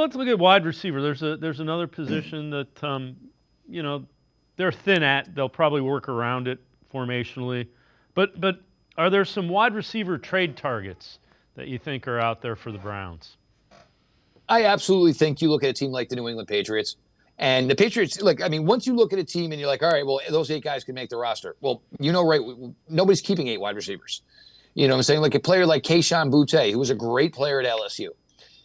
Let's look at wide receiver. There's another position that you know they're thin at. They'll probably work around it formationally, but are there some wide receiver trade targets that you think are out there for the Browns? I absolutely think you look at a team like the New England Patriots, and the Patriots, like, I mean, once you look at a team and you're like, all right, well, those 8 guys can make the roster. Well, right, nobody's keeping 8 wide receivers. You know what I'm saying? Like a player like Kayshon Boutte, who was a great player at LSU.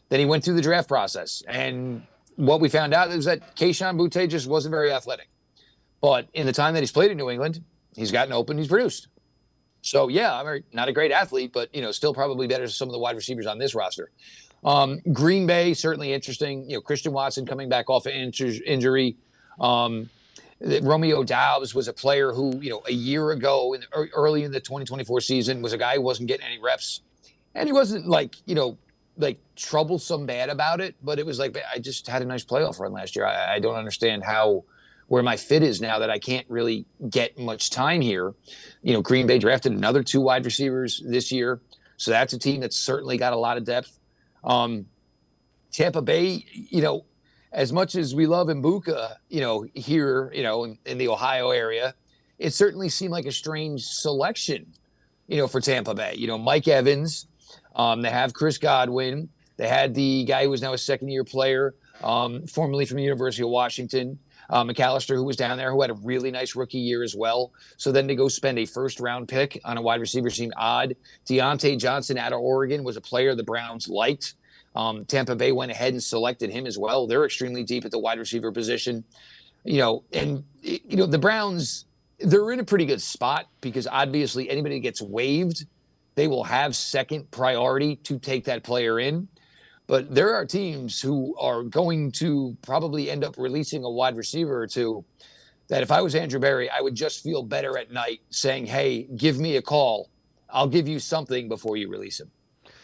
Then he went through the draft process, and what we found out is that Kayshon Boutte just wasn't very athletic. But in the time that he's played in New England, he's gotten open, he's produced. So yeah, I'm not a great athlete, but still probably better than some of the wide receivers on this roster. Green Bay, certainly interesting. Christian Watson coming back off an injury. Romeo Doubs was a player who, a year ago, early in the 2024 season, was a guy who wasn't getting any reps. And he wasn't like troublesome bad about it, but it was like, I just had a nice playoff run last year. I don't understand where my fit is now that I can't really get much time here. Green Bay drafted another 2 wide receivers this year. So that's a team that's certainly got a lot of depth. Tampa Bay, as much as we love Mbuka, here, in the Ohio area, it certainly seemed like a strange selection, for Tampa Bay. Mike Evans, they have Chris Godwin. They had the guy who was now a second-year player, formerly from the University of Washington, McAllister, who was down there, who had a really nice rookie year as well. So then to go spend a first-round pick on a wide receiver seemed odd. Deontay Johnson out of Oregon was a player the Browns liked. Tampa Bay went ahead and selected him as well. They're extremely deep at the wide receiver position. The Browns, they're in a pretty good spot because obviously anybody that gets waived, they will have second priority to take that player in. But there are teams who are going to probably end up releasing a wide receiver or two that if I was Andrew Berry, I would just feel better at night saying, hey, give me a call. I'll give you something before you release him.